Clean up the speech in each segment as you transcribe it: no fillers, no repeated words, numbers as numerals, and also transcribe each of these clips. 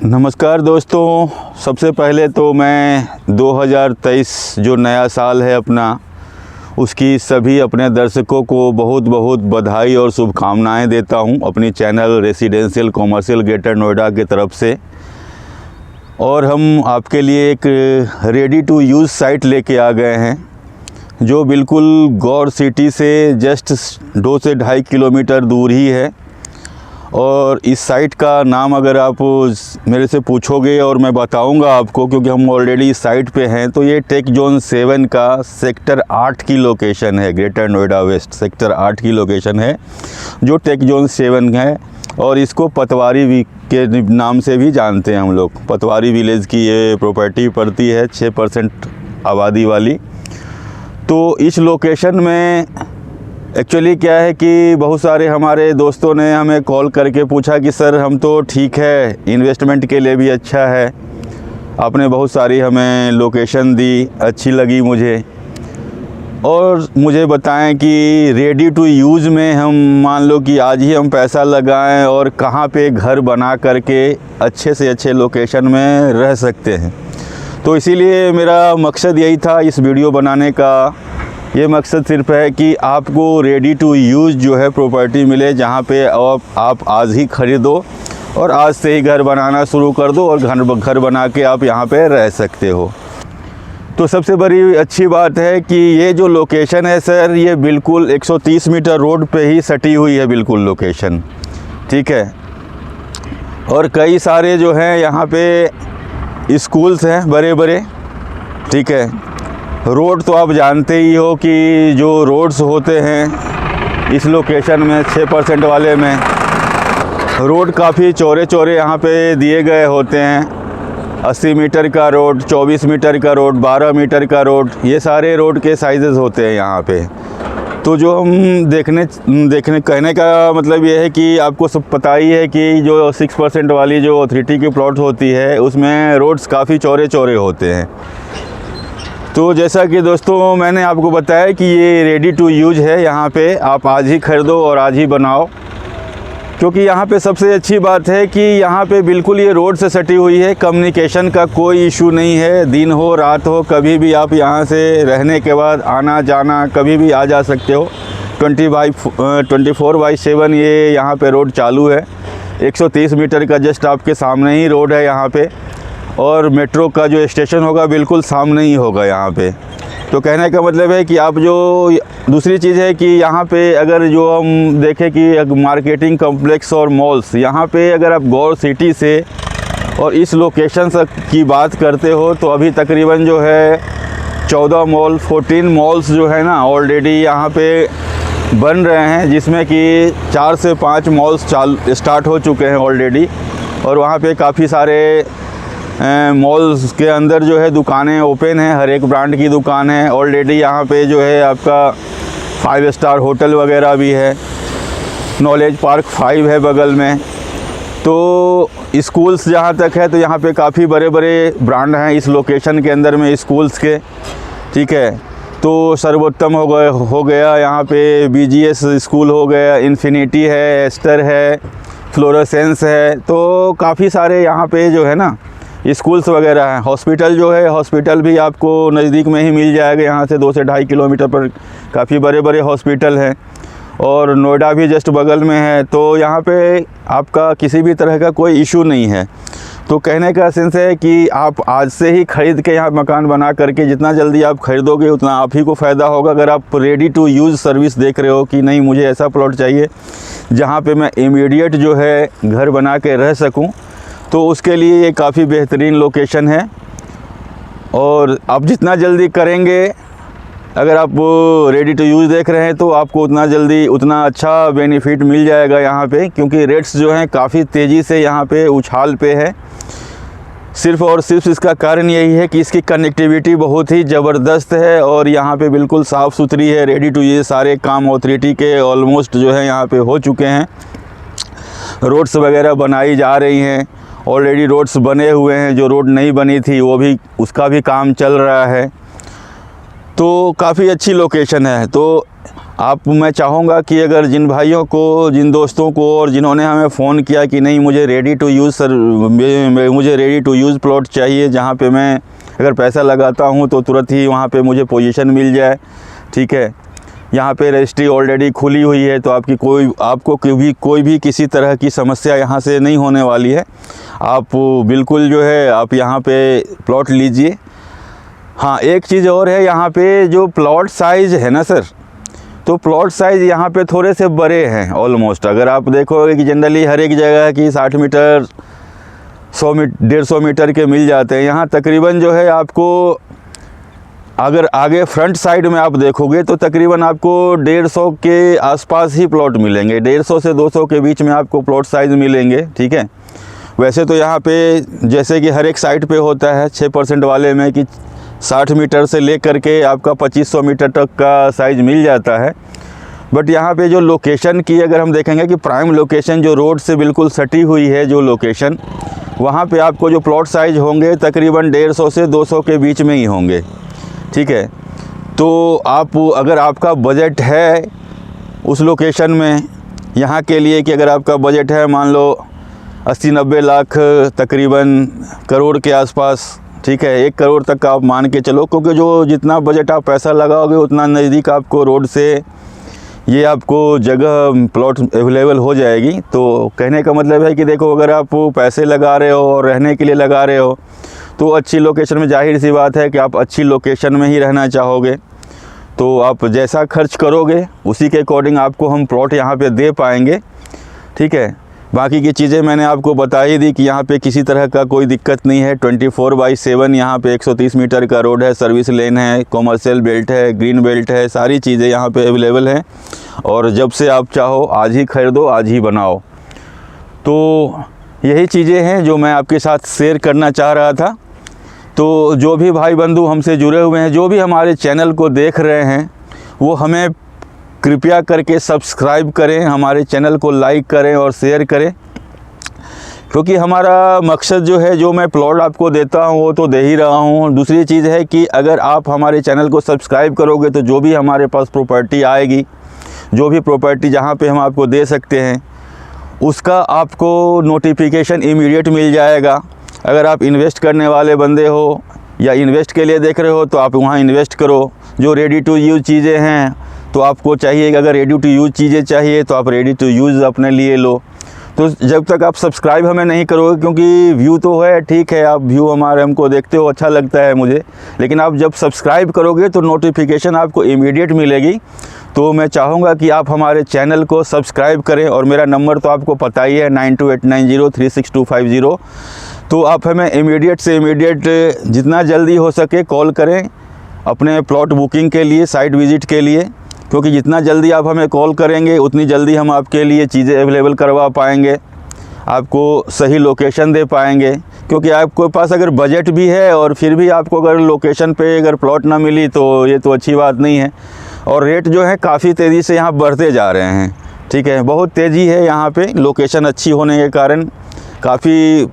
नमस्कार दोस्तों, सबसे पहले तो मैं 2023 जो नया साल है अपना, उसकी सभी अपने दर्शकों को बहुत बहुत बधाई और शुभकामनाएं देता हूं अपनी channel residential commercial greater Noida की तरफ से। और हम आपके लिए एक रेडी टू यूज़ साइट लेके आ गए हैं जो बिल्कुल गौर सिटी से जस्ट 2 से 2.5 किलोमीटर दूर ही है। और इस साइट का नाम अगर आप मेरे से पूछोगे और मैं बताऊंगा आपको, क्योंकि हम ऑलरेडी इस साइट पे हैं, तो ये टेक जोन 7 का सेक्टर 8 की लोकेशन है। ग्रेटर नोएडा वेस्ट सेक्टर 8 की लोकेशन है जो टेक जोन 7 है। और इसको पतवारी के नाम से भी जानते हैं हम लोग। पतवारी विलेज की ये प्रॉपर्टी पड़ती है, 6% आबादी वाली। तो इस लोकेशन में एक्चुअली क्या है कि बहुत सारे हमारे दोस्तों ने हमें कॉल करके पूछा कि सर हम तो ठीक है, इन्वेस्टमेंट के लिए भी अच्छा है, आपने बहुत सारी हमें लोकेशन दी, अच्छी लगी मुझे, और मुझे बताएं कि रेडी टू यूज़ में हम मान लो कि आज ही हम पैसा लगाएं और कहाँ पे घर बना करके अच्छे से अच्छे लोकेशन में रह सकते हैं। तो इसीलिए मेरा मकसद यही था इस वीडियो बनाने का। ये मकसद सिर्फ है कि आपको रेडी टू यूज़ जो है प्रॉपर्टी मिले, जहाँ पे आप आज ही ख़रीदो और आज से ही घर बनाना शुरू कर दो और घर बना के आप यहाँ पे रह सकते हो। तो सबसे बड़ी अच्छी बात है कि ये जो लोकेशन है सर, ये बिल्कुल 130 मीटर रोड पे ही सटी हुई है बिल्कुल लोकेशन, ठीक है। और कई सारे जो हैं यहाँ पे स्कूल्स हैं बड़े बड़े, ठीक है। रोड तो आप जानते ही हो कि जो रोड्स होते हैं इस लोकेशन में 6% वाले में रोड काफ़ी चौड़े चौड़े यहाँ पे दिए गए होते हैं। 80 मीटर का रोड, 24 मीटर का रोड, 12 मीटर का रोड, ये सारे रोड के साइजेस होते हैं यहाँ पे। तो जो हम देखने कहने का मतलब ये है कि आपको सब पता ही है कि जो 6% वाली जो अथॉरिटी की प्लॉट होती है उसमें रोड्स काफ़ी चौड़े चौड़े होते हैं। तो जैसा कि दोस्तों मैंने आपको बताया कि ये रेडी टू यूज़ है, यहाँ पे आप आज ही ख़रीदो और आज ही बनाओ। क्योंकि यहाँ पे सबसे अच्छी बात है कि यहाँ पे बिल्कुल ये रोड से सटी हुई है, कम्युनिकेशन का कोई इशू नहीं है। दिन हो रात हो, कभी भी आप यहाँ से रहने के बाद आना जाना कभी भी आ जा सकते हो। 24/7 ये यहाँ पे रोड चालू है। 130 मीटर का जस्ट आपके सामने ही रोड है यहाँ पे, और मेट्रो का जो स्टेशन होगा बिल्कुल सामने ही होगा यहाँ पे। तो कहने का मतलब है कि आप जो दूसरी चीज़ है कि यहाँ पे अगर जो हम देखें कि मार्केटिंग कॉम्प्लेक्स और मॉल्स, यहाँ पे अगर आप गौर सिटी से और इस लोकेशन की बात करते हो तो अभी तकरीबन जो है 14 मॉल्स जो है ना ऑलरेडी यहाँ पे बन रहे हैं, जिसमें कि 4 से 5 मॉल्स स्टार्ट हो चुके हैं ऑलरेडी। और वहाँ पे काफ़ी सारे मॉल्स के अंदर जो है दुकानें ओपन हैं, हर एक ब्रांड की दुकान है ऑलरेडी। यहाँ पे जो है आपका 5 स्टार होटल वगैरह भी है, नॉलेज पार्क 5 है बगल में। तो स्कूल्स जहाँ तक है तो यहाँ पे काफ़ी बड़े बड़े ब्रांड हैं इस लोकेशन के अंदर में स्कूल्स के, ठीक है। तो सर्वोत्तम हो गया यहाँ पे, BGS स्कूल हो गया, इन्फिनिटी है, एस्टर है, फ्लोरेसेंस है। तो काफ़ी सारे यहाँ पे जो है ना स्कूल्स वगैरह हैं। हॉस्पिटल जो है, हॉस्पिटल भी आपको नज़दीक में ही मिल जाएगा, यहाँ से 2 से 2.5 किलोमीटर पर काफ़ी बड़े बड़े हॉस्पिटल हैं। और नोएडा भी जस्ट बगल में है, तो यहाँ पे आपका किसी भी तरह का कोई इशू नहीं है। तो कहने का सेंस है कि आप आज से ही ख़रीद के यहाँ मकान बना करके, जितना जल्दी आप ख़रीदोगे उतना आप ही को फ़ायदा होगा। अगर आप रेडी टू यूज़ सर्विस देख रहे हो कि नहीं मुझे ऐसा प्लॉट चाहिए जहाँ पे मैं इमीडिएट जो है घर बना के रह सकूँ, तो उसके लिए ये काफ़ी बेहतरीन लोकेशन है। और आप जितना जल्दी करेंगे, अगर आप रेडी टू यूज़ देख रहे हैं तो आपको उतना जल्दी उतना अच्छा बेनिफिट मिल जाएगा यहाँ पे, क्योंकि रेट्स जो हैं काफ़ी तेज़ी से यहाँ पे उछाल पे है। सिर्फ़ और सिर्फ इसका कारण यही है कि इसकी कनेक्टिविटी बहुत ही ज़बरदस्त है और यहाँ पे बिल्कुल साफ़ सुथरी है। रेडी टू यूज़ सारे काम अथॉरिटी के ऑलमोस्ट जो है यहाँ पे हो चुके हैं। रोड्स वगैरह बनाई जा रही हैं, ऑलरेडी रोड्स बने हुए हैं, जो रोड नहीं बनी थी वो भी, उसका भी काम चल रहा है। तो काफ़ी अच्छी लोकेशन है। तो आप मैं चाहूँगा कि अगर जिन भाइयों को, जिन दोस्तों को और जिन्होंने हमें फ़ोन किया कि नहीं मुझे रेडी टू यूज़ सर, मुझे रेडी टू यूज़ प्लॉट चाहिए जहाँ पे मैं अगर पैसा लगाता हूँ तो तुरंत ही वहाँ पे मुझे पोजीशन मिल जाए, ठीक है। यहाँ पे रजिस्ट्री ऑलरेडी खुली हुई है, तो आपको कोई भी किसी तरह की समस्या यहाँ से नहीं होने वाली है। आप बिल्कुल जो है आप यहाँ पे प्लॉट लीजिए। हाँ, एक चीज़ और है, यहाँ पे जो प्लॉट साइज़ है ना सर, तो प्लॉट साइज़ यहाँ पे थोड़े से बड़े हैं ऑलमोस्ट। अगर आप देखोगे कि जनरली हर एक जगह की 60 मीटर 100-150 मीटर के मिल जाते हैं, यहाँ तकरीबन जो है आपको अगर आगे फ्रंट साइड में आप देखोगे तो तकरीबन आपको 150 के आसपास ही प्लॉट मिलेंगे, 150 से 200 के बीच में आपको प्लॉट साइज़ मिलेंगे, ठीक है। वैसे तो यहाँ पे जैसे कि हर एक साइट पे होता है 6% वाले में कि 60 मीटर से लेकर के आपका 2500 मीटर तक का साइज़ मिल जाता है। बट यहाँ पे जो लोकेशन की अगर हम देखेंगे कि प्राइम लोकेशन जो रोड से बिल्कुल सटी हुई है जो लोकेशन, वहाँ पे आपको जो प्लॉट साइज़ होंगे तकरीबन 150 से 200 के बीच में ही होंगे, ठीक है। तो आप अगर आपका बजट है उस लोकेशन में यहाँ के लिए कि अगर आपका बजट है मान लो 80-90 लाख तकरीबन करोड़ के आसपास, ठीक है, 1 करोड़ तक का आप मान के चलो, क्योंकि जो जितना बजट आप पैसा लगाओगे उतना नज़दीक आपको रोड से ये आपको जगह प्लॉट अवेलेबल हो जाएगी। तो कहने का मतलब है कि देखो अगर आप पैसे लगा रहे हो और रहने के लिए लगा रहे हो तो अच्छी लोकेशन में, जाहिर सी बात है कि आप अच्छी लोकेशन में ही रहना चाहोगे, तो आप जैसा खर्च करोगे उसी के अकॉर्डिंग आपको हम प्लॉट यहाँ पे दे पाएंगे, ठीक है। बाकी की चीज़ें मैंने आपको बता ही दी कि यहाँ पे किसी तरह का कोई दिक्कत नहीं है। 24/7 यहाँ पे 130 मीटर का रोड है, सर्विस लेन है, कॉमर्शियल बेल्ट है, ग्रीन बेल्ट है, सारी चीज़ें यहाँ पे अवेलेबल हैं। और जब से आप चाहो आज ही खरीदो, आज ही बनाओ। तो यही चीज़ें हैं जो मैं आपके साथ शेयर करना चाह रहा था। तो जो भी भाई बंधु हमसे जुड़े हुए हैं, जो भी हमारे चैनल को देख रहे हैं, वो हमें कृपया करके सब्सक्राइब करें, हमारे चैनल को लाइक करें और शेयर करें, क्योंकि हमारा मकसद जो है, जो मैं प्लॉट आपको देता हूँ वो तो दे ही रहा हूँ। दूसरी चीज़ है कि अगर आप हमारे चैनल को सब्सक्राइब करोगे तो जो भी हमारे पास प्रॉपर्टी आएगी, जो भी प्रॉपर्टी जहाँ पे हम आपको दे सकते हैं, उसका आपको नोटिफिकेशन इमीडिएट मिल जाएगा। अगर आप इन्वेस्ट करने वाले बंदे हो या इन्वेस्ट के लिए देख रहे हो तो आप वहाँ इन्वेस्ट करो। जो रेडी टू यूज़ चीज़ें हैं तो आपको चाहिए कि अगर रेडी टू यूज़ चीज़ें चाहिए तो आप रेडी टू यूज़ अपने लिए लो। तो जब तक आप सब्सक्राइब हमें नहीं करोगे, क्योंकि व्यू तो है, ठीक है, आप व्यू हमारे हमको देखते हो, अच्छा लगता है मुझे, लेकिन आप जब सब्सक्राइब करोगे तो नोटिफिकेशन आपको इमीडिएट मिलेगी। तो मैं चाहूँगा कि आप हमारे चैनल को सब्सक्राइब करें। और मेरा नंबर तो आपको पता ही है 9289036250। तो आप हमें इमीडिएट से इमीडिएट जितना जल्दी हो सके कॉल करें अपने प्लॉट बुकिंग के लिए, साइट विज़िट के लिए, क्योंकि जितना जल्दी आप हमें कॉल करेंगे उतनी जल्दी हम आपके लिए चीज़ें अवेलेबल करवा पाएंगे, आपको सही लोकेशन दे पाएंगे। क्योंकि आपके पास अगर बजट भी है और फिर भी आपको अगर लोकेशन पे अगर प्लॉट ना मिली तो ये तो अच्छी बात नहीं है। और रेट जो है काफ़ी तेज़ी से यहाँ बढ़ते जा रहे हैं, ठीक है, बहुत तेज़ी है यहाँ पे। लोकेशन अच्छी होने के कारण काफ़ी,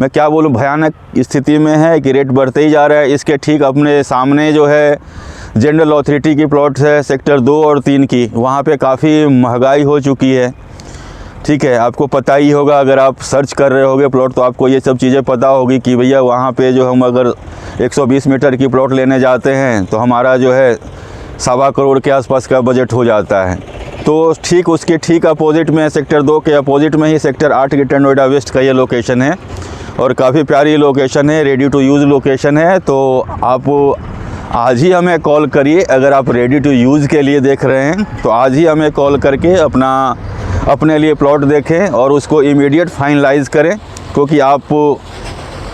मैं क्या बोलूँ, भयानक स्थिति में है कि रेट बढ़ते ही जा रहा है। इसके ठीक अपने सामने जो है जनरल अथॉरिटी की प्लॉट है सेक्टर 2 और 3 की, वहाँ पे काफ़ी महंगाई हो चुकी है, ठीक है। आपको पता ही होगा, अगर आप सर्च कर रहे होगे प्लॉट तो आपको ये सब चीज़ें पता होगी कि भैया वहाँ पे जो हम अगर 120 मीटर की प्लॉट लेने जाते हैं तो हमारा जो है 1.25 करोड़ के आसपास का बजट हो जाता है। तो ठीक उसके ठीक अपोजिट में, सेक्टर 2 के अपोजिट में ही सेक्टर 8 ग्रेटर नोएडा वेस्ट का ये लोकेशन है और काफ़ी प्यारी लोकेशन है, रेडी टू यूज़ लोकेशन है। तो आप आज ही हमें कॉल करिए। अगर आप रेडी टू यूज़ के लिए देख रहे हैं तो आज ही हमें कॉल करके अपने लिए प्लॉट देखें और उसको इमीडिएट फाइनलाइज़ करें, क्योंकि आप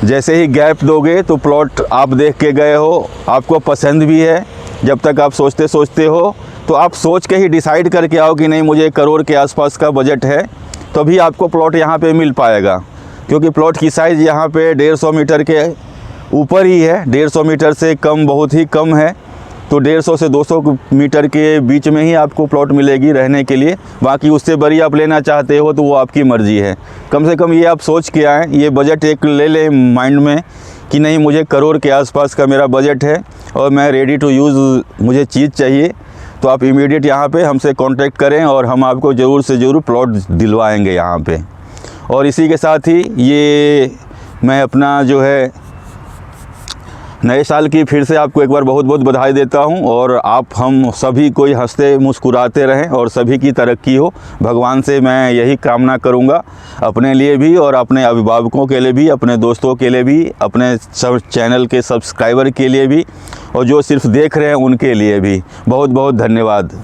जैसे ही गैप दोगे तो प्लॉट आप देख के गए हो, आपको पसंद भी है, जब तक आप सोचते हो तो आप सोच के ही डिसाइड करके आओ कि नहीं मुझे 1 करोड़ के आसपास का बजट है, तभी आपको प्लॉट यहाँ पे मिल पाएगा। क्योंकि प्लॉट की साइज़ यहाँ पे 150 मीटर के ऊपर ही है, 150 मीटर से कम बहुत ही कम है। तो 150 से 200 मीटर के बीच में ही आपको प्लॉट मिलेगी रहने के लिए। बाकी उससे बड़ी आप लेना चाहते हो तो वो आपकी मर्ज़ी है। कम से कम ये आप सोच के आएँ, ये बजट एक ले लें माइंड में कि नहीं मुझे 1 करोड़ के आसपास का मेरा बजट है और मैं रेडी टू यूज़ मुझे चीज़ चाहिए, तो आप इमीडिएट यहाँ पे हमसे कांटेक्ट करें और हम आपको ज़रूर से ज़रूर प्लॉट दिलवाएंगे यहाँ पे। और इसी के साथ ही ये मैं अपना जो है नए साल की फिर से आपको एक बार बहुत बहुत बधाई देता हूं, और आप हम सभी कोई हंसते मुस्कुराते रहें और सभी की तरक्की हो। भगवान से मैं यही कामना करूंगा, अपने लिए भी और अपने अभिभावकों के लिए भी, अपने दोस्तों के लिए भी, अपने सब चैनल के सब्सक्राइबर के लिए भी, और जो सिर्फ देख रहे हैं उनके लिए भी। बहुत बहुत धन्यवाद।